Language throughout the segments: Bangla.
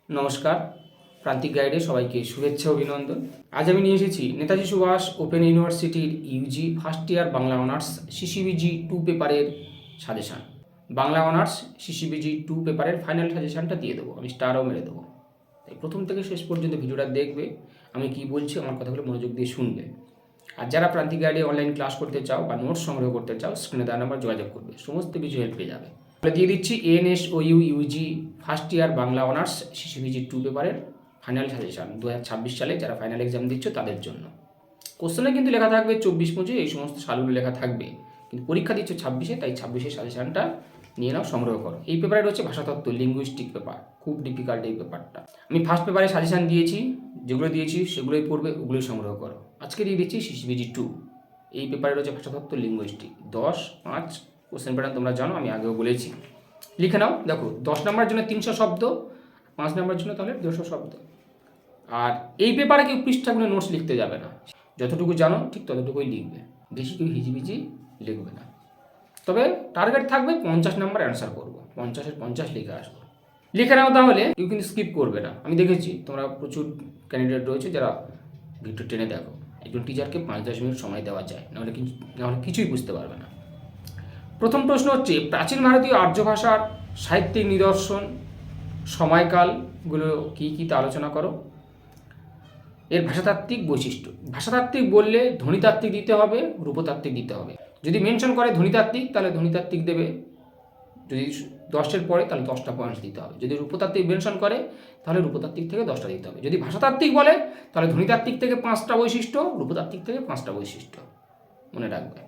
নমস্কার, প্রান্তিক গাইডে সবাইকে শুভেচ্ছা অভিনন্দন। আজ আমি নিয়ে এসেছি নেতাজি সুভাষ ওপেন ইউনিভার্সিটির Yuji first year Bangla honours CCBG 2 পেপারের সাজেশান। বাংলা অনার্স সিসিবিজি 2 পেপারের ফাইনাল সাজেশানটা দিয়ে দেবো, আমি স্টারও মেরে দেবো। তাই প্রথম থেকে শেষ পর্যন্ত ভিডিওটা দেখবে, আমি কি বলছি আমার কথাগুলো মনোযোগ দিয়ে শুনবে। আর যারা প্রান্তিক গাইডে অনলাইন ক্লাস করতে চাও বা নোটস সংগ্রহ করতে চাও, স্ক্রিনে দেওয়া নাম্বার যোগাযোগ করবে, সমস্ত কিছু হেল্প পেয়ে যাবে। দিয়ে দিচ্ছি NSOU Yuji first year Bangla honours CCBG 2 পেপারের ফাইনাল সাজেশান 2026 সালে যারা ফাইনাল এক্সাম দিচ্ছ তাদের জন্য। কোশ্চেনে কিন্তু লেখা থাকবে 24-25 এই সমস্ত সালগুলো লেখা থাকবে, কিন্তু পরীক্ষা দিচ্ছ 26-এ, তাই 26-এর সাজেশানটা নিয়ে নাও, সংগ্রহ করো। এই পেপারে রয়েছে ভাষাতত্ত্ব, লিঙ্গুইস্টিক পেপার, খুব ডিফিকাল্ট এই পেপারটা। আমি ফার্স্ট পেপারে সাজেশান দিয়েছি, যেগুলো দিয়েছি সেগুলোই পড়বে, ওগুলোই সংগ্রহ করো। আজকে দিয়ে দিচ্ছি সিসিবিজি 2, এই পেপারে রয়েছে ভাষাতত্ত্ব, লিঙ্গুইস্টিক। 10-5 কোশ্চেন প্যাটার্ন তোমরা জানো, আমি আগেও বলেছি। লিখে নাও, দেখো 10 নম্বরের জন্য 300 শব্দ, 5 নম্বরের জন্য তাহলে 200 শব্দ। আর এই পেপারে কেউ পৃষ্ঠাগুলো নোটস লিখতে যাবে না, যতটুকু জানো ঠিক ততটুকুই লিখবে, বেশি কেউ হিজিবিজি লিখবে না। তবে টার্গেট থাকবে 50 নম্বর অ্যান্সার করবো, 50-এর 50 লিখে আসবো। লিখে নাও, তাহলে কেউ কিন্তু স্কিপ করবে না। আমি দেখেছি তোমরা প্রচুর ক্যান্ডিডেট রয়েছে যারা ভিডিও টেনে দেখো। একজন টিচারকে 5-10 মিনিট সময় দেওয়া যায়, নাহলে কিছুই বুঝতে পারবে না। প্রথম প্রশ্ন হচ্ছে, প্রাচীন ভারতীয় আর্য ভাষার সাহিত্যিক নিদর্শন সময়কালগুলো কী কী তা আলোচনা করো। এর ভাষাতাত্ত্বিক বৈশিষ্ট্য। ভাষাতাত্ত্বিক বললে ধ্বনিতাত্ত্বিক দিতে হবে, রূপতাত্ত্বিক দিতে হবে। যদি মেনশন করে ধ্বনিতাত্ত্বিক, তাহলে ধ্বনিতাত্ত্বিক দেবে। যদি 10-এর পরে, তাহলে 10টা পয়েন্টস দিতে হবে। যদি রূপতাত্ত্বিক মেনশন করে, তাহলে রূপতাত্ত্বিক থেকে 10টা দিতে হবে। যদি ভাষাতাত্ত্বিক বলে, তাহলে ধ্বনিতাত্ত্বিক থেকে 5টা বৈশিষ্ট্য, রূপতাত্ত্বিক থেকে 5টা বৈশিষ্ট্য মনে রাখবে।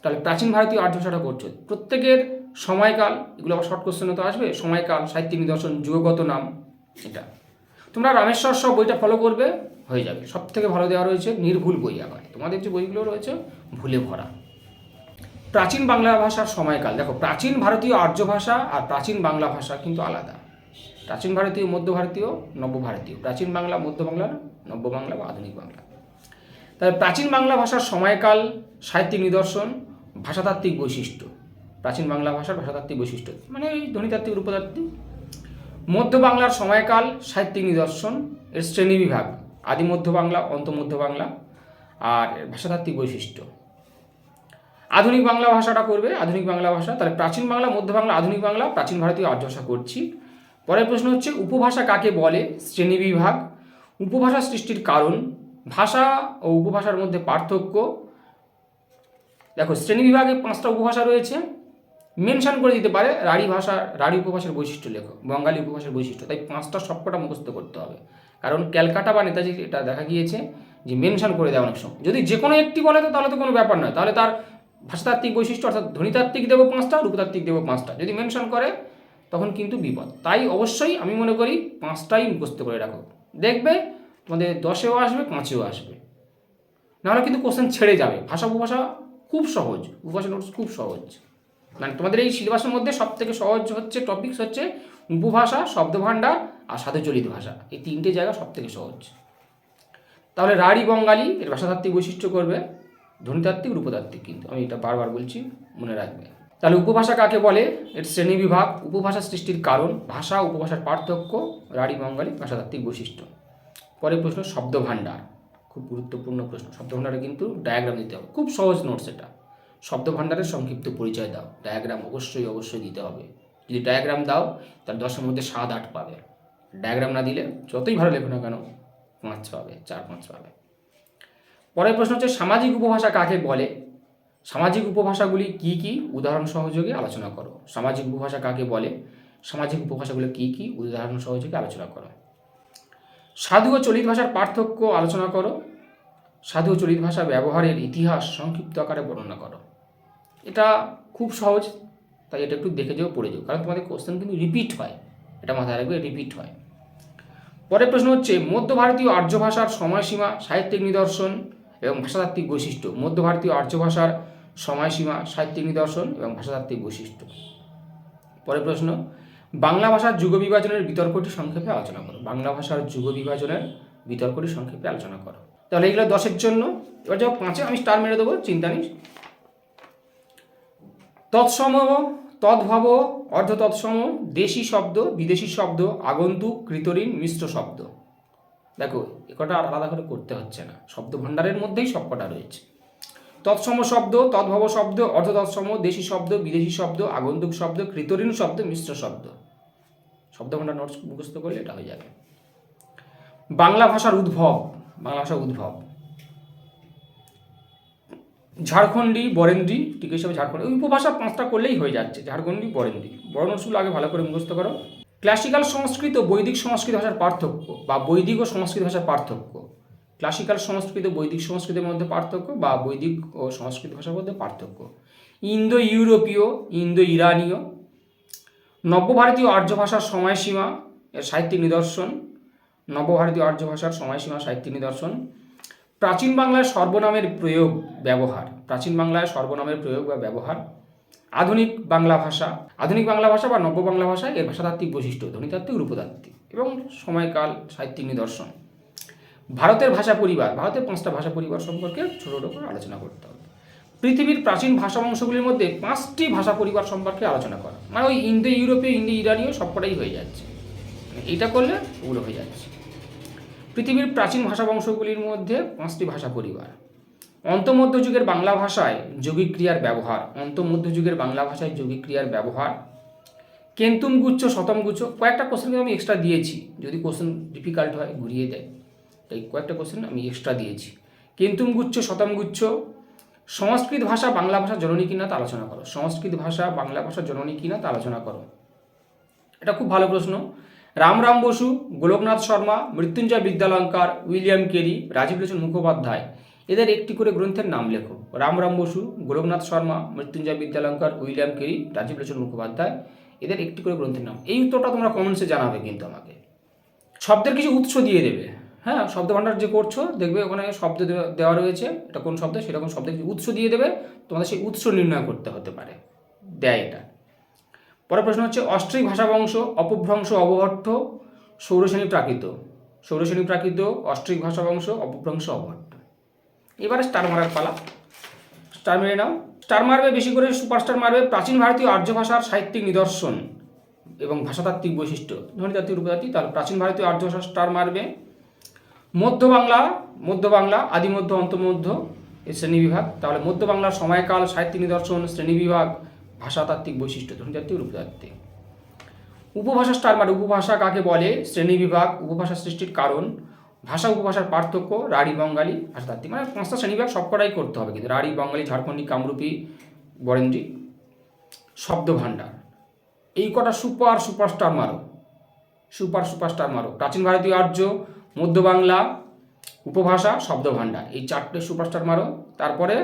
তাহলে প্রাচীন ভারতীয় আর্য ভাষাটা করছো, প্রত্যেকের সময়কাল, এগুলো আবার শর্ট কোশ্চেনে তো আসবে। সময়কাল, সাহিত্যিক নিদর্শন, যুগগত নাম, এটা তোমরা রামেশ্বর সব বইটা ফলো করবে, হয়ে যাবে। সব থেকে ভালো দেওয়া রয়েছে নির্ভুল বই। আবার তোমাদের যে বইগুলো রয়েছে ভুলে ভরা। প্রাচীন বাংলা ভাষার সময়কাল, দেখো প্রাচীন ভারতীয় আর্য ভাষা আর প্রাচীন বাংলা ভাষা কিন্তু আলাদা। প্রাচীন ভারতীয়, মধ্য ভারতীয়, নব্য ভারতীয়। প্রাচীন বাংলা, মধ্য বাংলা, নব্য বাংলা বা আধুনিক বাংলা। তাহলে প্রাচীন বাংলা ভাষার সময়কাল, সাহিত্যিক নিদর্শন, ভাষাতাত্ত্বিক বৈশিষ্ট্য। প্রাচীন বাংলা ভাষার ভাষাতাত্ত্বিক বৈশিষ্ট্য মানে এই ধ্বনিতাত্ত্বিক, রূপতাত্ত্বিক। মধ্য বাংলার সময়কাল, সাহিত্যিক নিদর্শন, এর শ্রেণীবিভাগ, আদি মধ্য বাংলা, অন্ত মধ্য বাংলা, আর ভাষাতাত্ত্বিক বৈশিষ্ট্য। আধুনিক বাংলা ভাষাটা করবে, আধুনিক বাংলা ভাষা। তাহলে প্রাচীন বাংলা, মধ্য বাংলা, আধুনিক বাংলা, প্রাচীন ভারতীয় আর্য ভাষা করছি। পরের প্রশ্ন হচ্ছে, উপভাষা কাকে বলে, শ্রেণীবিভাগ, উপভাষা সৃষ্টির কারণ, ভাষা ও উপভাষার মধ্যে পার্থক্য। দেখো শ্রেণীবিভাগে 5টা উপভাষা রয়েছে, মেনশন করে দিতে পারে। রাঢ়ী উপভাষার বৈশিষ্ট্য লেখো, বঙ্গালী উপভাষার বৈশিষ্ট্য। তাই 5টা সবকটা মুখস্থ করতে হবে, কারণ ক্যালকাটা বা নেতাজি এটা দেখা গিয়েছে যে মেনশন করে দেয় অনেক সময়। যদি যে কোনো একটি বলে তো তাহলে তো কোনো ব্যাপার নয়, তাহলে তার ভাষাতাত্ত্বিক বৈশিষ্ট্য অর্থাৎ ধ্বনিতাত্ত্বিক দেবো 5টা, রূপতাত্ত্বিক দেবো 5টা। যদি মেনশন করে তখন কিন্তু বিপদ। তাই অবশ্যই আমি মনে করি 5টাই মুখস্থ করে রাখো, দেখবে তোমাদের 10-এও আসবে, 5-এও আসবে। নাহলে কিন্তু কোশ্চেন ছেড়ে যাবে। ভাষা উপভাষা খুব সহজ, উপভাষা নোটস খুব সহজ। মানে তোমাদের এই সিলেবাসের মধ্যে সব থেকে সহজ হচ্ছে টপিকস হচ্ছে উপভাষা, শব্দভাণ্ডার আর সাধুচলিত ভাষা। এই 3টে জায়গা সব থেকে সহজ। তাহলে রাঢ়ী বঙ্গালী এর ভাষাতাত্ত্বিক বৈশিষ্ট্য করবে, ধ্বনিতাত্ত্বিক, রূপতাত্ত্বিক, কিন্তু আমি এটা বারবার বলছি, মনে রাখবে। তাহলে উপভাষা কাকে বলে, এর শ্রেণীবিভাগ, উপভাষা সৃষ্টির কারণ, ভাষা উপভাষার পার্থক্য, রাঢ়ী বঙ্গালী, ভাষাতাত্ত্বিক বৈশিষ্ট্য। পরের প্রশ্ন, শব্দভাণ্ডার, খুব গুরুত্বপূর্ণ প্রশ্ন। শব্দভাণ্ডারে কিন্তু ডায়াগ্রাম দিতে হবে, খুব সহজ নোটস এটা। শব্দভাণ্ডারের সংক্ষিপ্ত পরিচয় দাও, ডায়াগ্রাম অবশ্যই দিতে হবে। যদি ডায়াগ্রাম দাও তাহলে 10-এর মধ্যে 7-8 পাবে। ডায়াগ্রাম না দিলে যতই ভালো লেখো না কেন 5 পাবে, 4-5 পাবে। পরের প্রশ্ন হচ্ছে, সামাজিক উপভাষা কাকে বলে, সামাজিক উপভাষাগুলি কি কি, উদাহরণ সহযোগে আলোচনা করো। সামাজিক উপভাষা কাকে বলে, সামাজিক উপভাষাগুলো কি কি, উদাহরণ সহযোগে আলোচনা করো। সাধু ও চলিত ভাষার পার্থক্য আলোচনা করো। সাধু ও চলিত ভাষা ব্যবহারের ইতিহাস সংক্ষিপ্ত আকারে বর্ণনা করো। এটা খুব সহজ, তাই এটা একটু দেখে যাও, পড়ে যাও, কারণ তোমাদের কোশ্চেন কিন্তু রিপিট হয়, এটা মাথায় রাখবে, রিপিট হয়। পরের প্রশ্ন হচ্ছে, মধ্য ভারতীয় আর্য ভাষার সময়সীমা, সাহিত্যিক নিদর্শন এবং ভাষাতাত্ত্বিক বৈশিষ্ট্য। মধ্য ভারতীয় আর্য ভাষার সময়সীমা, সাহিত্যিক নিদর্শন এবং ভাষাতাত্ত্বিক বৈশিষ্ট্য। পরের প্রশ্ন, বাংলা ভাষার যুগ বিভাজনের বিতর্কটি সংক্ষেপে আলোচনা করো। বাংলা ভাষার যুগ বিভাজনের বিতর্কটি সংক্ষেপে আলোচনা করো। তাহলে এগুলো 10-এর জন্য। এবার যখন 5-এ আমি স্টার মেরে দেবো, চিন্তা নেই। তদ্ভব, অর্ধতৎসম, দেশি শব্দ, বিদেশি শব্দ, আগন্তুক, কৃতঋণ, মিশ্র শব্দ। দেখো এ কটা আর আলাদা করে করতে হচ্ছে না, শব্দ ভাণ্ডারের মধ্যেই সব কটা রয়েছে। তৎসম শব্দ, তদ্ভব শব্দ, অর্ধতৎসম, দেশি শব্দ, বিদেশি শব্দ, আগন্তুক শব্দ, কৃতঋণ শব্দ, মিশ্র শব্দ। শব্দ ভাণ্ডার নোটস মুখস্থ করলে এটা হয়ে যাবে। বাংলা ভাষার উদ্ভব, বাংলা ভাষার উদ্ভব ঝাড়খণ্ডী, বরেন্দ্রী, ঠিক হিসাবে ঝাড়খণ্ডী, ওই উপভাষা 5টা করলেই হয়ে যাচ্ছে, ঝাড়খণ্ডী, বরেন্দ্রী। বড় নোটসগুলো আগে ভালো করে মুখস্থ করো। ক্লাসিক্যাল সংস্কৃত ও বৈদিক সংস্কৃত ভাষার পার্থক্য বা বৈদিক ও সংস্কৃত ভাষার পার্থক্য। ক্লাসিক্যাল সংস্কৃত বৈদিক সংস্কৃতের মধ্যে পার্থক্য বা বৈদিক ও সংস্কৃত ভাষার মধ্যে পার্থক্য। ইন্দো ইউরোপীয়, ইন্দো ইরানীয়। নব্যভারতীয় আর্য ভাষার সময়সীমা, এর সাহিত্যিক নিদর্শন। নবভারতীয় আর্য ভাষার সময়সীমা, সাহিত্যিক নিদর্শন। প্রাচীন বাংলায় সর্বনামের প্রয়োগ, ব্যবহার। প্রাচীন বাংলায় সর্বনামের প্রয়োগ বা ব্যবহার। আধুনিক বাংলা ভাষা, আধুনিক বাংলা ভাষা বা নব্য বাংলা ভাষায় এর ভাষাতাত্ত্বিক বৈশিষ্ট্য, ধ্বনিতাত্ত্বিক, রূপতাত্ত্বিক এবং সময়কাল, সাহিত্যিক নিদর্শন। ভারতের ভাষা পরিবার, ভারতের 5টা ভাষা পরিবার সম্পর্কে ছোট ছোট করে আলোচনা করতে হবে। পৃথিবীর প্রাচীন ভাষা বংশগুলির মধ্যে 5টি ভাষা পরিবার সম্পর্কে আলোচনা করা, মানে ওই ইন্দো ইউরোপীয়, ইন্দো ইরানীয় সবকটাই হয়ে যাচ্ছে, এইটা করলে ওগুলো হয়ে যাচ্ছে। পৃথিবীর প্রাচীন ভাষা বংশগুলির মধ্যে 5টি ভাষা পরিবার। অন্তমধ্যযুগের বাংলা ভাষায় যৌগিক ক্রিয়ার ব্যবহার, অন্তমধ্যযুগের বাংলা ভাষায় যৌগিক ক্রিয়ার ব্যবহার। কেন্তুম গুচ্ছ, শতম গুচ্ছ, কয়েকটা কোশ্চেন আমি এক্সট্রা দিয়েছি, যদি কোশ্চেন ডিফিকাল্ট হয় ঘুরিয়ে দেয়, তাই কয়েকটা কোশ্চেন আমি এক্সট্রা দিয়েছি। কেন্তুম গুচ্ছ, শতম গুচ্ছ। সংস্কৃত ভাষা বাংলা ভাষা জননী কিনা তা আলোচনা করো, সংস্কৃত ভাষা বাংলা ভাষা জননী কিনা তা আলোচনা করো। এটা খুব ভালো প্রশ্ন। রামরাম বসু, গোলকনাথ শর্মা, মৃত্যুঞ্জয় বিদ্যালঙ্কার, উইলিয়াম কেরি, রাজীব লোচন মুখোপাধ্যায়, এদের একটি করে গ্রন্থের নাম লেখো। রামরাম বসু, গোলকনাথ শর্মা, মৃত্যুঞ্জয় বিদ্যালঙ্কার, উইলিয়াম কেরি, রাজীব লোচন মুখোপাধ্যায়, এদের একটি করে গ্রন্থের নাম। এই উত্তরটা তোমরা কমেন্টসে জানাবে কিন্তু আমাকে। শব্দের কিছু উৎস দিয়ে দেবে, হ্যাঁ, শব্দ ভাণ্ডার যে করছো দেখবে ওখানে শব্দ দেওয়া রয়েছে, এটা কোন শব্দ, সেরকম শব্দের কিছু উৎস দিয়ে দেবে, তোমাদের সেই উৎস নির্ণয় করতে হতে পারে, দেয় এটা। পরের প্রশ্ন হচ্ছে অস্ট্রিক ভাষাবংশ, অপভ্রংশ, অবহট্ঠ, সৌরসেনী প্রাকৃত। সৌরসেনী প্রাকৃত, অস্ট্রিক ভাষাবংশ, অপভ্রংশ, অবহট্ঠ। এবারে স্টার মারার পালা, স্টার মেরে নাও। স্টার মারবে বেশি করে, সুপারস্টার মারবে প্রাচীন ভারতীয় আর্য ভাষার সাহিত্যিক নিদর্শন এবং ভাষাতাত্ত্বিক বৈশিষ্ট্য, ধ্বনিতাত্ত্বিক, রূপতাত্ত্বিক, তাহলে প্রাচীন ভারতীয় আর্য ভাষার স্টার মারবে। মধ্য বাংলা, মধ্য বাংলা, আদিমধ্য, অন্তমধ্য, এই শ্রেণীবিভাগ, তাহলে মধ্য বাংলার সময়কাল, সাহিত্যিক নিদর্শন, শ্রেণীবিভাগ, ভাষাতাত্ত্বিক বৈশিষ্ট্য, ধ্বনিতাত্ত্বিক, রূপতাত্ত্বিক। উপভাষা স্টার মারবে, উপভাষা কাকে বলে, শ্রেণীবিভাগ, উপভাষা সৃষ্টির কারণ, ভাষা উপভাষার পার্থক্য, রাঢ়ী, বঙ্গালী, ভাষাতাত্ত্বিক, মানে 5টা শ্রেণীবিভাগ সবকটাই করতে হবে কিন্তু, রাঢ়ী, বঙ্গালী, ঝাড়খণ্ডী, কামরূপী, বরেন্দ্রী। শব্দ ভাণ্ডার, এই কটা সুপারস্টার মারো, সুপারস্টার মারো। প্রাচীন ভারতীয় আর্য, মধ্য বাংলা, উপভাষা, শব্দ ভাণ্ডার, এই 4টে সুপারস্টার মারো। তারপরে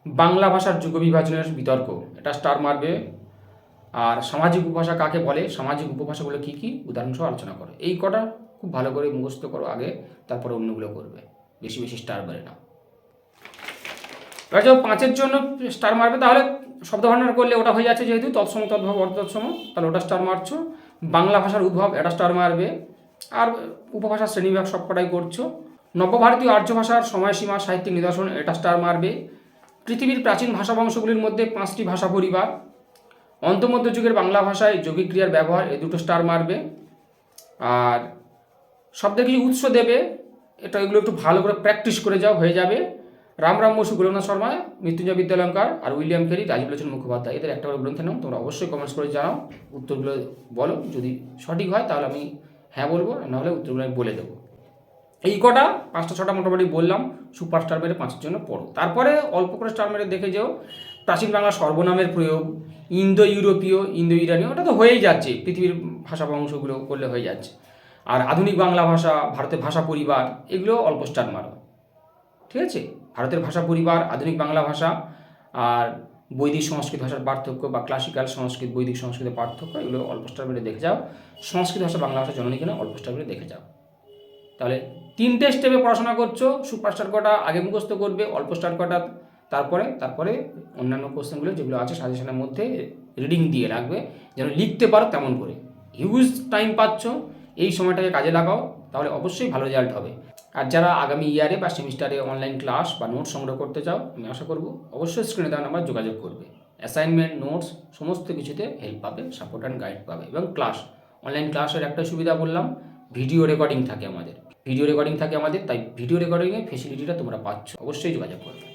বাংলা ভাষার যুগ বিভাজনের বিতর্ক, এটা স্টার মারবে। আর সামাজিক উপভাষা কাকে বলে, সামাজিক উপভাষাগুলো কী কী, উদাহরণসহ আলোচনা করো। এই কটা খুব ভালো করে মুখস্থ করো আগে, তারপরে অন্যগুলো করবে, বেশি বেশি স্টার মেরে নাও। এবার যখন 5-এর জন্য স্টার মারবে, তাহলে শব্দ ভাণ্ডার করলে ওটা হয়ে যাচ্ছে, যেহেতু তৎসম, তদ্ভব, অর্ধতৎসম, তাহলে ওটা স্টার মারছো। বাংলা ভাষার উদ্ভব, এটা স্টার মারবে। আর উপভাষার শ্রেণীবিভাগ সবকটাই করছো। নবভারতীয় আর্য ভাষার সময়সীমা, সাহিত্যিক নিদর্শন, এটা স্টার মারবে। পৃথিবীর প্রাচীন ভাষা বংশগুলির মধ্যে 5টি ভাষা পরিবার। অন্তমধ্যযুগের বাংলা ভাষায় যৌগিক ক্রিয়ার ব্যবহার, এই দুটো স্টার মারবে। আর শব্দের কিছু উৎস দেবে, এটা এগুলো একটু ভালো করে প্র্যাকটিস করে যাও, হয়ে যাবে। রামরাম বসু, গোলকনাথ শর্মা, মৃত্যুঞ্জয় বিদ্যালঙ্কার আর উইলিয়াম কেরি, রাজীব লোচন মুখোপাধ্যায়, এদের একটা করে গ্রন্থের নাম। তোমরা অবশ্যই কমেন্টস করে জানাও, উত্তরগুলো বলো, যদি সঠিক হয় তাহলে আমি হ্যাঁ বলবো, নাহলে উত্তরগুলো আমি বলে দেবো। এই কটা 5টা-6টা মোটামুটি বললাম, সুপারস্টার মেরে 5-এর জন্য পড়ো। তারপরে অল্প করে স্টার মেরে দেখে যাও প্রাচীন বাংলা সর্বনামের প্রয়োগ, ইন্দো ইউরোপীয়, ইন্দো ইরানীয়, ওটা তো হয়েই যাচ্ছে, পৃথিবীর ভাষা বংশগুলো করলে হয়ে যাচ্ছে। আর আধুনিক বাংলা ভাষা, ভারতের ভাষা পরিবার, এগুলো অল্প স্টার মারো, ঠিক আছে। ভারতের ভাষা পরিবার, আধুনিক বাংলা ভাষা আর বৈদিক সংস্কৃত ভাষার পার্থক্য বা ক্লাসিক্যাল সংস্কৃত, বৈদিক সংস্কৃতের পার্থক্য, এগুলো অল্প স্টার মেরে দেখে যাও। সংস্কৃত ভাষা বাংলা ভাষা জননী কিনা অল্প স্টার মেরে দেখে যাও। তাহলে 3টে স্টেপে পড়াশোনা করছো, সুপারস্টার কটা আগে মুখস্থ করবে, অল্প স্টার কটা তারপরে অন্যান্য কোশ্চেনগুলো যেগুলো আছে সাজেশনের মধ্যে রিডিং দিয়ে রাখবে, যেন লিখতে পারো তেমন করে। হিউজ টাইম পাচ্ছ, এই সময়টাকে কাজে লাগাও, তাহলে অবশ্যই ভালো রেজাল্ট হবে। আর যারা আগামী ইয়ারে বা সেমিস্টারে অনলাইন ক্লাস বা নোট সংগ্রহ করতে চাও, আমি আশা করব অবশ্যই স্ক্রিনে দেওয়া নাম্বার যোগাযোগ করবে। অ্যাসাইনমেন্ট, নোটস সমস্ত কিছুতে হেল্প পাবে, সাপোর্ট অ্যান্ড গাইড পাবে। এবং ক্লাস, অনলাইন ক্লাসের একটা সুবিধা বললাম, ভিডিও রেকর্ডিং থাকে আমাদের, তাই ভিডিও রেকর্ডিংয়ের ফেসিলিটিটা তোমরা পাচ্ছ। অবশ্যই যোগাযোগ করবে।